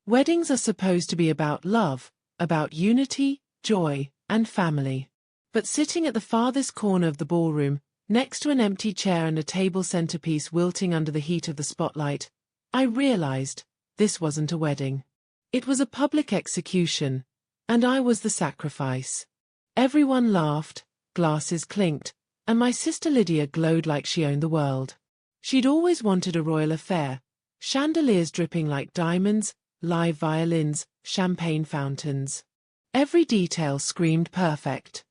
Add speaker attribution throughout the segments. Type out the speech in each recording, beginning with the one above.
Speaker 1: Weddings are supposed to be about love, about unity, joy, and family. But sitting at the farthest corner of the ballroom, next to an empty chair and a table centerpiece wilting under the heat of the spotlight, I realized this wasn't a wedding. It was a public execution, and I was the sacrifice. Everyone laughed, glasses clinked, and my sister Lydia glowed like she owned the world. She'd always wanted a royal affair, chandeliers dripping like diamonds, live violins, champagne fountains. Every detail screamed perfect.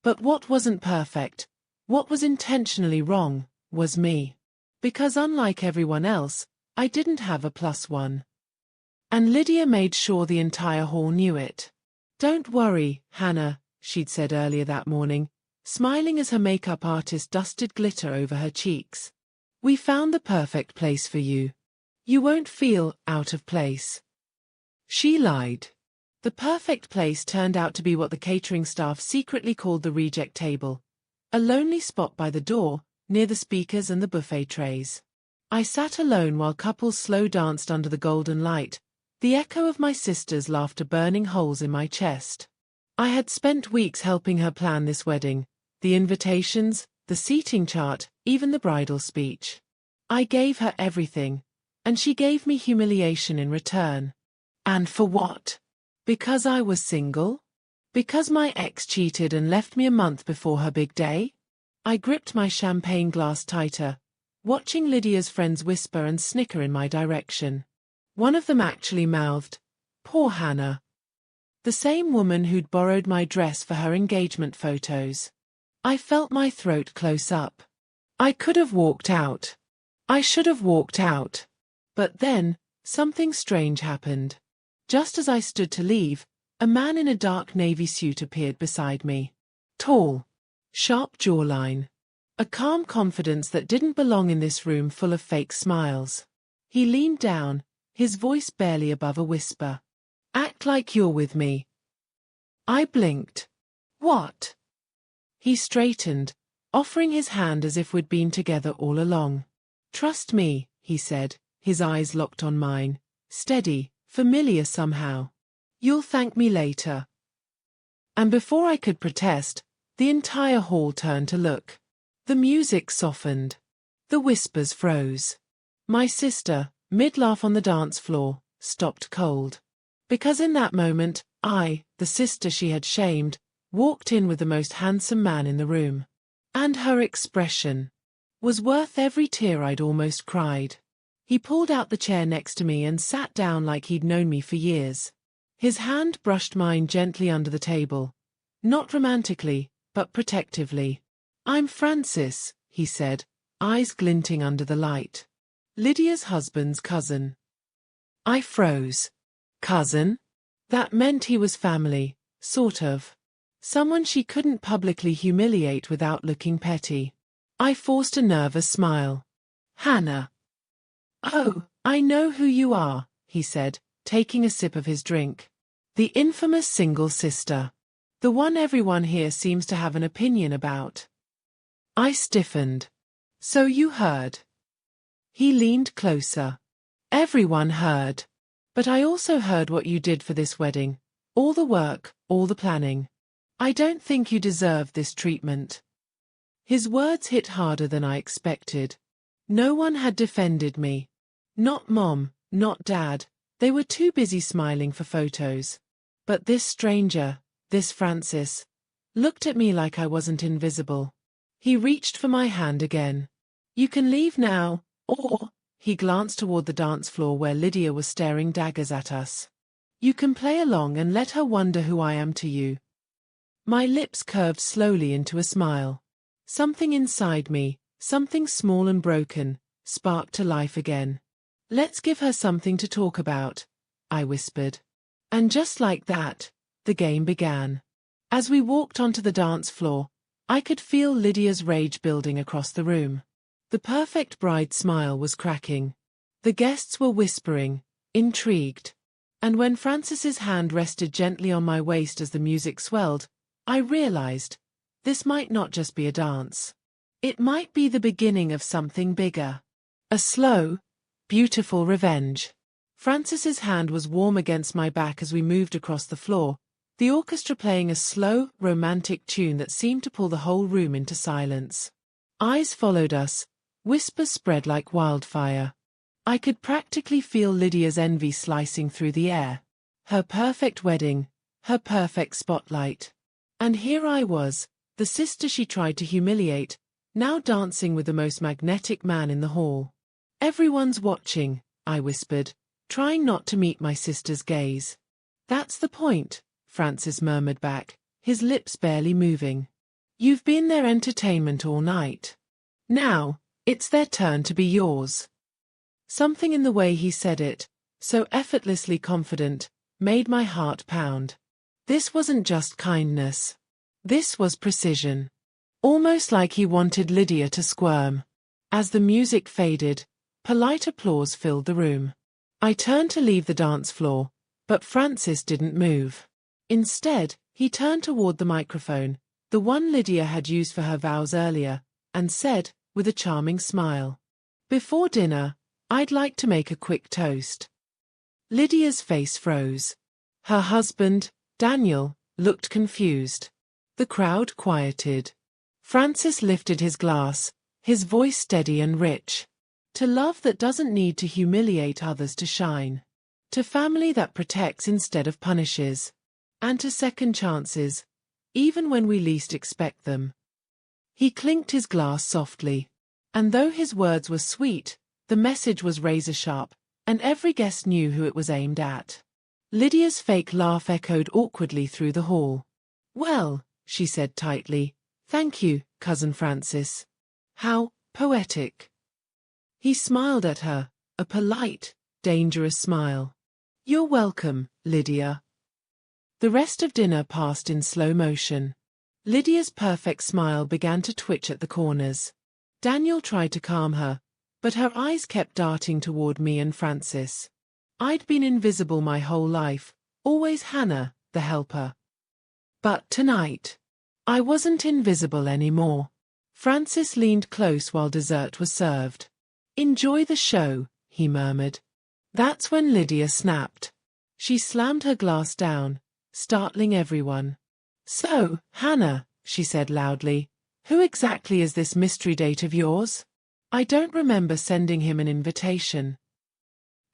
Speaker 1: But what wasn't perfect, what was intentionally wrong, was me. Because unlike everyone else, I didn't have a +1. And Lydia made sure the entire hall knew it. "Don't worry, Hannah," she'd said earlier that morning, smiling as her makeup artist dusted glitter over her cheeks. "We found the perfect place for you. You won't feel out of place." She lied. The perfect place turned out to be what the catering staff secretly called the reject table, a lonely spot by the door, near the speakers and the buffet trays. I sat alone while couples slow danced under the golden light, the echo of my sister's laughter burning holes in my chest. I had spent weeks helping her plan this wedding, the invitations, the seating chart, even the bridal speech. I gave her everything, and she gave me humiliation in return. And for what? Because I was single? Because my ex cheated and left me a month before her big day? I gripped my champagne glass tighter, watching Lydia's friends whisper and snicker in my direction. One of them actually mouthed, "Poor Hannah." The same woman who'd borrowed my dress for her engagement photos. I felt my throat close up. I could have walked out. I should have walked out. But then, something strange happened. Just as I stood to leave, a man in a dark navy suit appeared beside me. Tall. Sharp jawline. A calm confidence that didn't belong in this room full of fake smiles. He leaned down, his voice barely above a whisper. "Act like you're with me." I blinked. "What?" He straightened, offering his hand as if we'd been together all along. "Trust me," he said, his eyes locked on mine, steady, familiar somehow. "You'll thank me later." And before I could protest, the entire hall turned to look. The music softened. The whispers froze. My sister, mid-laugh on the dance floor, stopped cold. Because in that moment, I, the sister she had shamed, walked in with the most handsome man in the room. And her expression was worth every tear I'd almost cried. He pulled out the chair next to me and sat down like he'd known me for years. His hand brushed mine gently under the table. Not romantically, but protectively. "I'm Francis," he said, eyes glinting under the light. "Lydia's husband's cousin." I froze. Cousin? That meant he was family, sort of. Someone she couldn't publicly humiliate without looking petty. I forced a nervous smile. "Hannah." "Oh, I know who you are," he said, taking a sip of his drink. "The infamous single sister. The one everyone here seems to have an opinion about." I stiffened. "So you heard." He leaned closer. "Everyone heard. But I also heard what you did for this wedding. All the work, all the planning. I don't think you deserve this treatment." His words hit harder than I expected. No one had defended me. Not Mom, not Dad, they were too busy smiling for photos. But this stranger, this Francis, looked at me like I wasn't invisible. He reached for my hand again. "You can leave now, or," he glanced toward the dance floor where Lydia was staring daggers at us. "You can play along and let her wonder who I am to you." My lips curved slowly into a smile. Something inside me, something small and broken, sparked to life again. "Let's give her something to talk about," I whispered. And just like that, the game began. As we walked onto the dance floor, I could feel Lydia's rage building across the room. The perfect bride smile was cracking. The guests were whispering, intrigued. And when Francis's hand rested gently on my waist as the music swelled, I realized, this might not just be a dance. It might be the beginning of something bigger. A slow, beautiful revenge. Francis's hand was warm against my back as we moved across the floor, the orchestra playing a slow, romantic tune that seemed to pull the whole room into silence. Eyes followed us, whispers spread like wildfire. I could practically feel Lydia's envy slicing through the air. Her perfect wedding, her perfect spotlight. And here I was, the sister she tried to humiliate, now dancing with the most magnetic man in the hall. "Everyone's watching," I whispered, trying not to meet my sister's gaze. "That's the point," Francis murmured back, his lips barely moving. "You've been their entertainment all night. Now, it's their turn to be yours." Something in the way he said it, so effortlessly confident, made my heart pound. This wasn't just kindness. This was precision. Almost like he wanted Lydia to squirm. As the music faded, polite applause filled the room. I turned to leave the dance floor, but Francis didn't move. Instead, he turned toward the microphone, the one Lydia had used for her vows earlier, and said, with a charming smile, "Before dinner, I'd like to make a quick toast." Lydia's face froze. Her husband, Daniel, looked confused. The crowd quieted. Francis lifted his glass, his voice steady and rich. "To love that doesn't need to humiliate others to shine. To family that protects instead of punishes. And to second chances, even when we least expect them." He clinked his glass softly. And though his words were sweet, the message was razor-sharp, and every guest knew who it was aimed at. Lydia's fake laugh echoed awkwardly through the hall. "Well," she said tightly, "thank you, Cousin Francis. How poetic." He smiled at her, a polite, dangerous smile. "You're welcome, Lydia." The rest of dinner passed in slow motion. Lydia's perfect smile began to twitch at the corners. Daniel tried to calm her, but her eyes kept darting toward me and Francis. I'd been invisible my whole life, always Hannah, the helper. But tonight, I wasn't invisible anymore. Francis leaned close while dessert was served. "Enjoy the show," he murmured. That's when Lydia snapped. She slammed her glass down, startling everyone. "So, Hannah," she said loudly, "who exactly is this mystery date of yours? I don't remember sending him an invitation."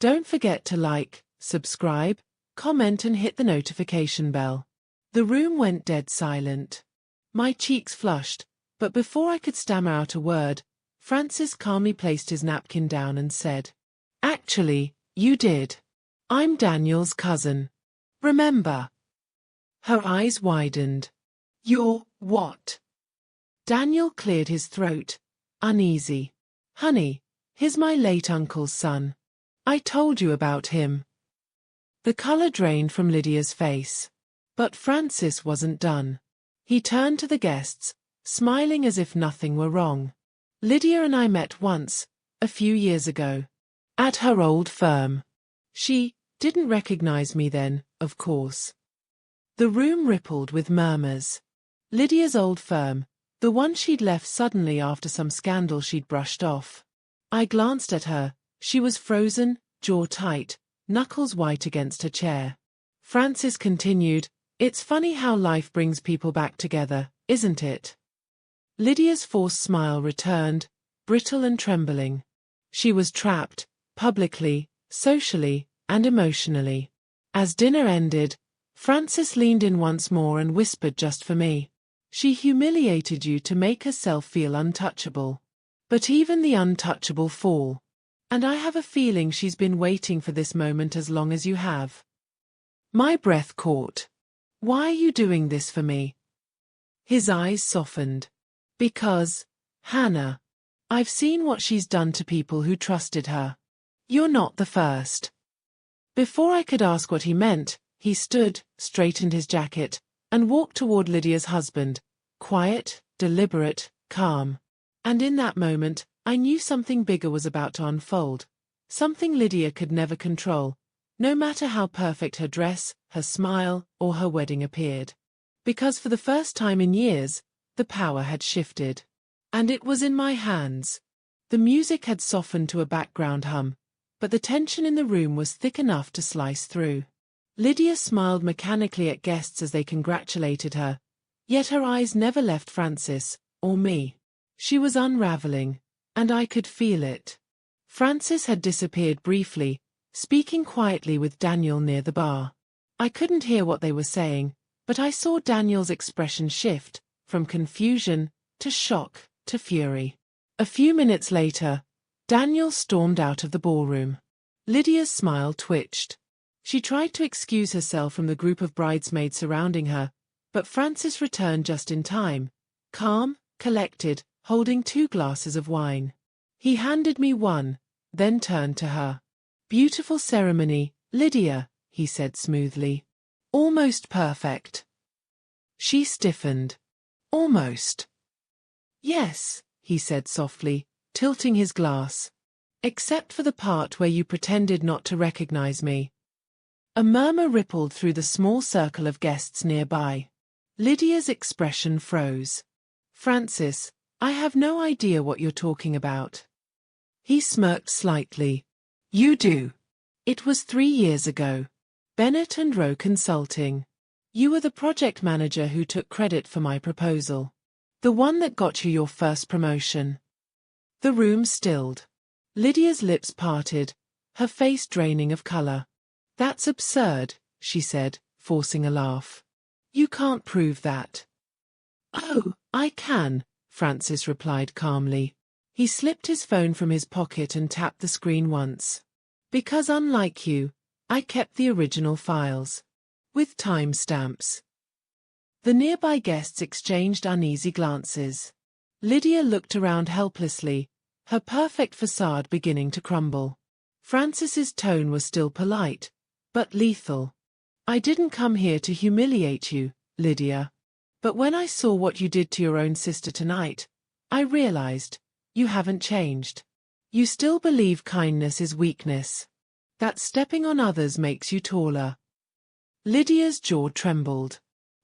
Speaker 1: Don't forget to like, subscribe, comment and hit the notification bell. The room went dead silent. My cheeks flushed, but before I could stammer out a word, Francis calmly placed his napkin down and said, "Actually, you did. I'm Daniel's cousin. Remember?" Her eyes widened. "You're what?" Daniel cleared his throat, uneasy. "Honey, he's my late uncle's son. I told you about him." The color drained from Lydia's face. But Francis wasn't done. He turned to the guests, smiling as if nothing were wrong. "Lydia and I met once, a few years ago. At her old firm. She didn't recognize me then, of course." The room rippled with murmurs. Lydia's old firm, the one she'd left suddenly after some scandal she'd brushed off. I glanced at her. She was frozen, jaw tight, knuckles white against her chair. Francis continued, "It's funny how life brings people back together, isn't it?" Lydia's forced smile returned, brittle and trembling. She was trapped, publicly, socially, and emotionally. As dinner ended, Francis leaned in once more and whispered just for me, "She humiliated you to make herself feel untouchable. But even the untouchable fall. And I have a feeling she's been waiting for this moment as long as you have." My breath caught. "Why are you doing this for me?" His eyes softened. "Because, Hannah, I've seen what she's done to people who trusted her. You're not the first." Before I could ask what he meant, he stood, straightened his jacket, and walked toward Lydia's husband, quiet, deliberate, calm. And in that moment, I knew something bigger was about to unfold, something Lydia could never control, no matter how perfect her dress, her smile, or her wedding appeared. Because for the first time in years, the power had shifted. And it was in my hands. The music had softened to a background hum. but the tension in the room was thick enough to slice through. Lydia smiled mechanically at guests as they congratulated her, yet her eyes never left Francis, or me. She was unraveling, and I could feel it. Francis had disappeared briefly, speaking quietly with Daniel near the bar. I couldn't hear what they were saying, but I saw Daniel's expression shift, from confusion, to shock, to fury. A few minutes later, Daniel stormed out of the ballroom. Lydia's smile twitched. She tried to excuse herself from the group of bridesmaids surrounding her, but Francis returned just in time, calm, collected, holding 2 glasses of wine. He handed me one, then turned to her. "Beautiful ceremony, Lydia," he said smoothly. "Almost perfect." She stiffened. "Almost." "Yes," he said softly, tilting his glass. "Except for the part where you pretended not to recognize me." A murmur rippled through the small circle of guests nearby. Lydia's expression froze. "Francis, I have no idea what you're talking about." He smirked slightly. "You do. It was 3 years ago. Bennett and Rowe Consulting. You were the project manager who took credit for my proposal. The one that got you your first promotion." The room stilled. Lydia's lips parted, her face draining of color. "That's absurd," she said, forcing a laugh. "You can't prove that." "Oh, I can," Francis replied calmly. He slipped his phone from his pocket and tapped the screen once. "Because unlike you, I kept the original files. With timestamps." The nearby guests exchanged uneasy glances. Lydia looked around helplessly, her perfect facade beginning to crumble. Francis's tone was still polite, but lethal. "I didn't come here to humiliate you, Lydia. But when I saw what you did to your own sister tonight, I realized, you haven't changed. You still believe kindness is weakness. That stepping on others makes you taller." Lydia's jaw trembled.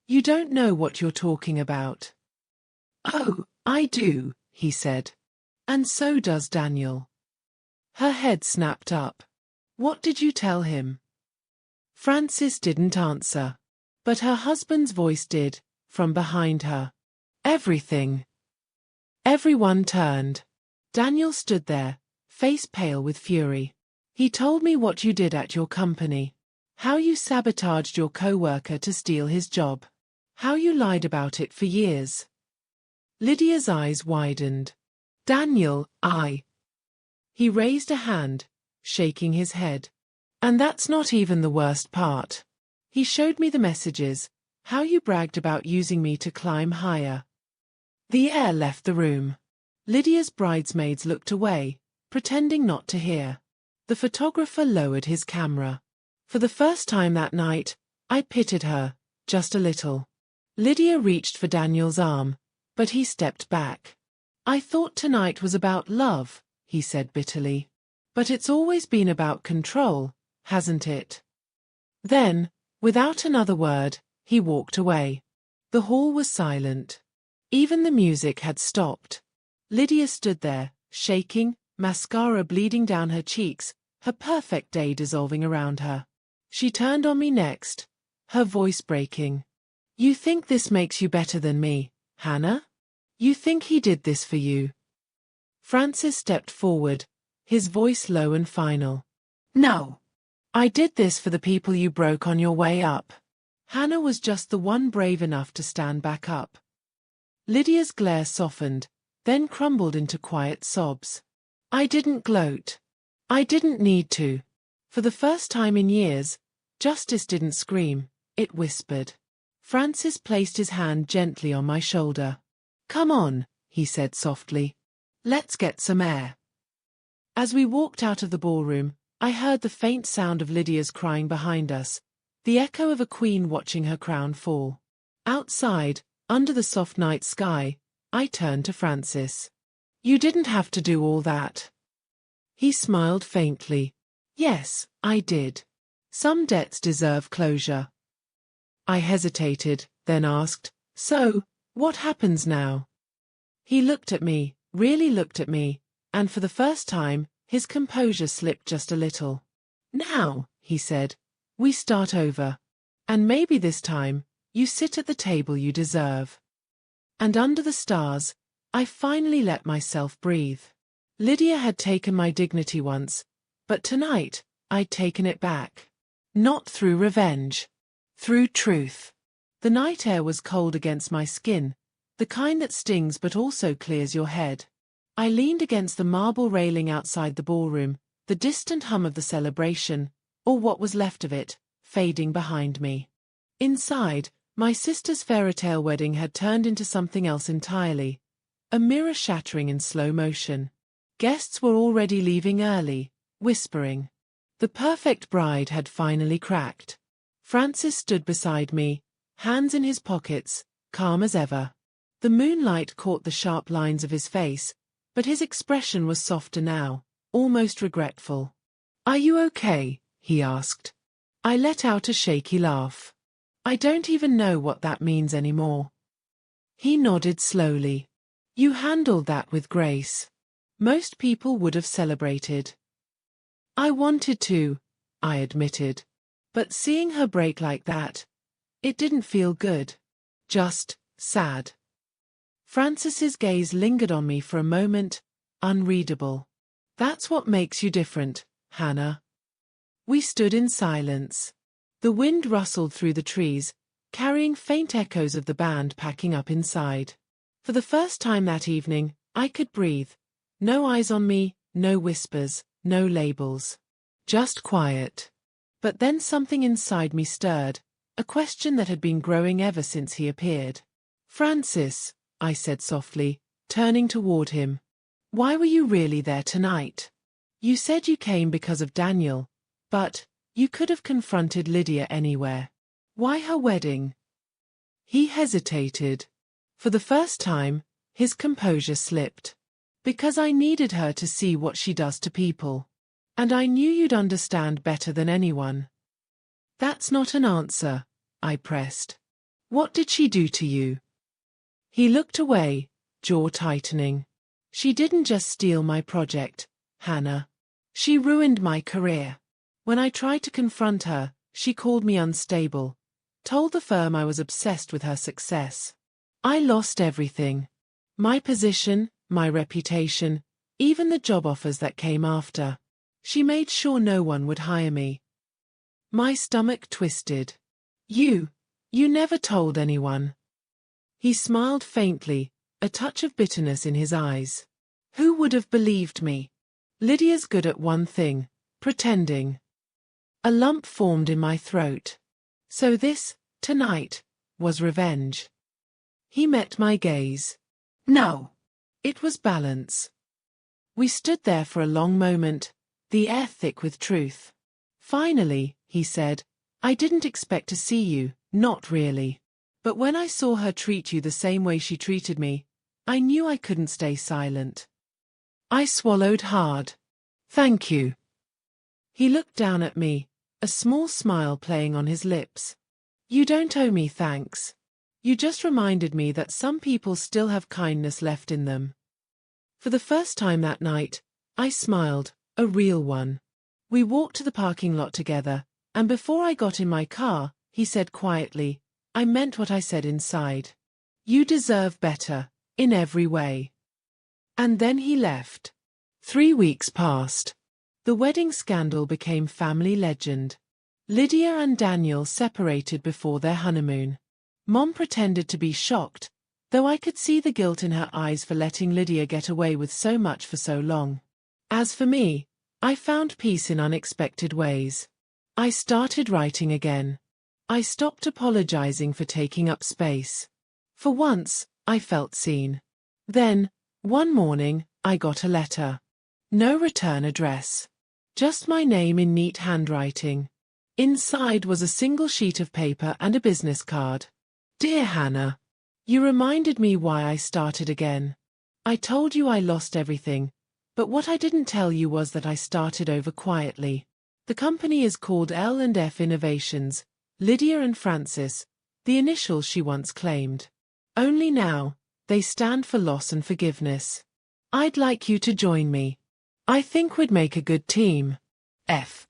Speaker 1: "You don't know what you're talking about." "Oh, I do," he said. "And so does Daniel." Her head snapped up. "What did you tell him?" Francis didn't answer. But her husband's voice did, from behind her. "Everything." Everyone turned. Daniel stood there, face pale with fury. "He told me what you did at your company. How you sabotaged your co-worker to steal his job. How you lied about it for years." Lydia's eyes widened. "Daniel, He raised a hand, shaking his head. "And that's not even the worst part. He showed me the messages, how you bragged about using me to climb higher." The air left the room. Lydia's bridesmaids looked away, pretending not to hear. The photographer lowered his camera. For the first time that night, I pitied her, just a little. Lydia reached for Daniel's arm, but he stepped back. "I thought tonight was about love," he said bitterly. "But it's always been about control, hasn't it?" Then, without another word, he walked away. The hall was silent. Even the music had stopped. Lydia stood there, shaking, mascara bleeding down her cheeks, her perfect day dissolving around her. She turned on me next, her voice breaking. "You think this makes you better than me, Hannah? You think he did this for you?" Francis stepped forward, his voice low and final. "No. I did this for the people you broke on your way up." Hannah was just the one brave enough to stand back up. Lydia's glare softened, then crumbled into quiet sobs. "I didn't gloat. I didn't need to. For the first time in years, justice didn't scream, it whispered." Francis placed his hand gently on my shoulder. "Come on," he said softly. "Let's get some air." As we walked out of the ballroom, I heard the faint sound of Lydia's crying behind us, the echo of a queen watching her crown fall. Outside, under the soft night sky, I turned to Francis. "You didn't have to do all that." He smiled faintly. "Yes, I did. Some debts deserve closure." I hesitated, then asked, "So, what happens now?" He looked at me, really looked at me, and for the first time, His composure slipped just a little. "Now," he said, "we start over. And maybe this time, you sit at the table you deserve." And under the stars, I finally let myself breathe. Lydia had taken my dignity once, but tonight, I'd taken it back. Not through revenge. Through truth. The night air was cold against my skin, the kind that stings but also clears your head. I leaned against the marble railing outside the ballroom, the distant hum of the celebration, or what was left of it, fading behind me. Inside, my sister's fairytale wedding had turned into something else entirely, a mirror shattering in slow motion. Guests were already leaving early, whispering. The perfect bride had finally cracked. Francis stood beside me, hands in his pockets, calm as ever. The moonlight caught the sharp lines of his face, but his expression was softer now, almost regretful. "Are you okay?" he asked. I let out a shaky laugh. "I don't even know what that means anymore." He nodded slowly. "You handled that with grace. Most people would have celebrated." "I wanted to," I admitted. But seeing her break like that, it didn't feel good. Just sad. Francis's gaze lingered on me for a moment, unreadable. "That's what makes you different, Hannah." We stood in silence. The wind rustled through the trees, carrying faint echoes of the band packing up inside. For the first time that evening, I could breathe. No eyes on me, no whispers, no labels. Just quiet. But then something inside me stirred, a question that had been growing ever since he appeared. "Francis," I said softly, turning toward him. "Why were you really there tonight? You said you came because of Daniel, but you could have confronted Lydia anywhere. Why her wedding?" He hesitated. For the first time, his composure slipped. "Because I needed her to see what she does to people. And I knew you'd understand better than anyone." "That's not an answer," I pressed. "What did she do to you?" He looked away, jaw tightening. "She didn't just steal my project, Hannah. She ruined my career. When I tried to confront her, she called me unstable, told the firm I was obsessed with her success. I lost everything. My position, my reputation, even the job offers that came after. She made sure no one would hire me." My stomach twisted. You never told anyone." He smiled faintly, a touch of bitterness in his eyes. "Who would have believed me? Lydia's good at one thing, pretending." A lump formed in my throat. So this, tonight, was revenge. He met my gaze. "No." It was balance. We stood there for a long moment, the air thick with truth. "Finally," he said, "I didn't expect to see you, not really. But when I saw her treat you the same way she treated me, I knew I couldn't stay silent." I swallowed hard. "Thank you." He looked down at me, a small smile playing on his lips. "You don't owe me thanks. You just reminded me that some people still have kindness left in them." For the first time that night, I smiled, a real one. We walked to the parking lot together, and before I got in my car, he said quietly, "I meant what I said inside. You deserve better, in every way." And then he left. 3 weeks passed. The wedding scandal became family legend. Lydia and Daniel separated before their honeymoon. Mom pretended to be shocked, though I could see the guilt in her eyes for letting Lydia get away with so much for so long. As for me, I found peace in unexpected ways. I started writing again. I stopped apologizing for taking up space. For once, I felt seen. Then, one morning, I got a letter. No return address. Just my name in neat handwriting. Inside was a single sheet of paper and a business card. "Dear Hannah, you reminded me why I started again. I told you I lost everything, but what I didn't tell you was that I started over quietly. The company is called L&F Innovations, Lydia and Francis, the initials she once claimed. Only now, they stand for loss and forgiveness. I'd like you to join me. I think we'd make a good team. F.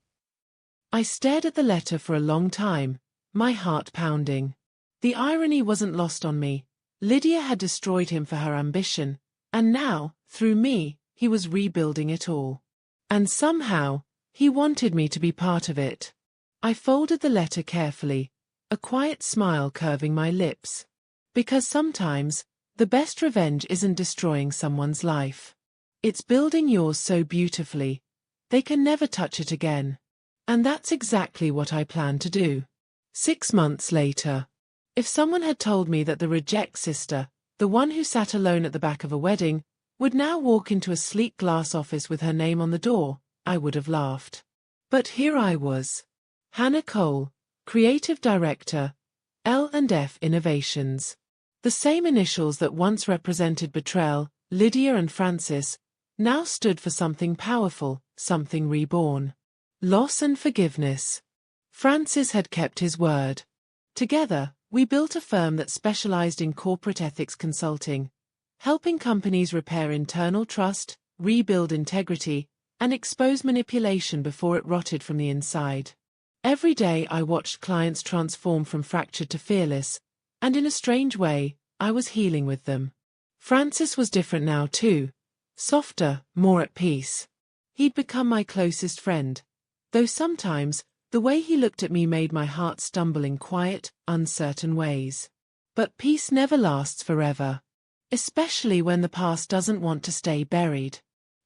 Speaker 1: I stared at the letter for a long time, my heart pounding. The irony wasn't lost on me. Lydia had destroyed him for her ambition, and now, through me, he was rebuilding it all. And somehow, he wanted me to be part of it. I folded the letter carefully, a quiet smile curving my lips. Because sometimes, the best revenge isn't destroying someone's life. It's building yours so beautifully, they can never touch it again. And that's exactly what I plan to do. 6 months later. If someone had told me that the reject sister, the one who sat alone at the back of a wedding, would now walk into a sleek glass office with her name on the door, I would have laughed. But here I was. Hannah Cole, Creative Director, L&F Innovations. The same initials that once represented betrayal, Lydia and Francis, now stood for something powerful, something reborn. Loss and forgiveness. Francis had kept his word. Together, we built a firm that specialized in corporate ethics consulting, helping companies repair internal trust, rebuild integrity, and expose manipulation before it rotted from the inside. Every day I watched clients transform from fractured to fearless, and in a strange way, I was healing with them. Francis was different now too, softer, more at peace. He'd become my closest friend, though sometimes, the way he looked at me made my heart stumble in quiet, uncertain ways. But peace never lasts forever. Especially when the past doesn't want to stay buried.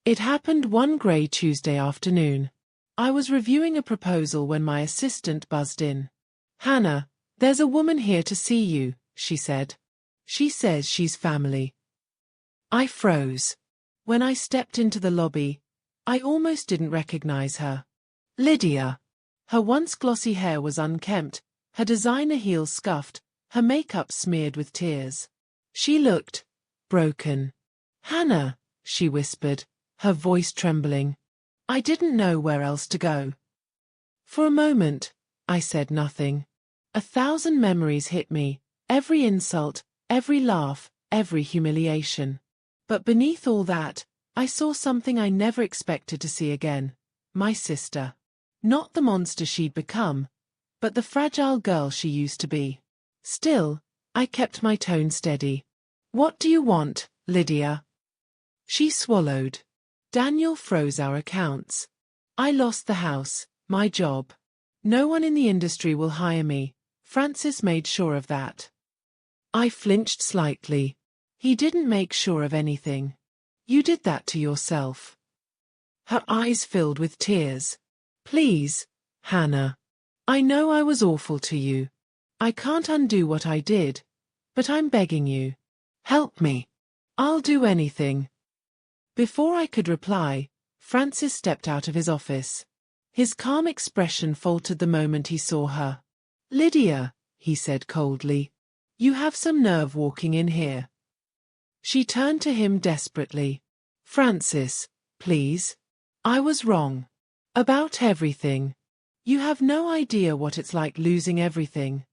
Speaker 1: It happened one grey Tuesday afternoon. I was reviewing a proposal when my assistant buzzed in. "Hannah, there's a woman here to see you," she said. "She says she's family." I froze. When I stepped into the lobby, I almost didn't recognize her. Lydia. Her once glossy hair was unkempt, her designer heels scuffed, her makeup smeared with tears. She looked broken. "Hannah," she whispered, her voice trembling. I didn't know where else to go. For a moment, I said nothing. 1,000 memories hit me, every insult, every laugh, every humiliation. But beneath all that, I saw something I never expected to see again. My sister. Not the monster she'd become, but the fragile girl she used to be. Still, I kept my tone steady. "What do you want, Lydia?" She swallowed. "Daniel froze our accounts. I lost the house, my job. No one in the industry will hire me. Francis made sure of that." I flinched slightly. "He didn't make sure of anything. You did that to yourself." Her eyes filled with tears. "Please, Hannah. I know I was awful to you. I can't undo what I did, but I'm begging you. Help me. I'll do anything." Before I could reply, Francis stepped out of his office. His calm expression faltered the moment he saw her. "Lydia," he said coldly, "you have some nerve walking in here." She turned to him desperately. "Francis, please. I was wrong. About everything. You have no idea what it's like losing everything.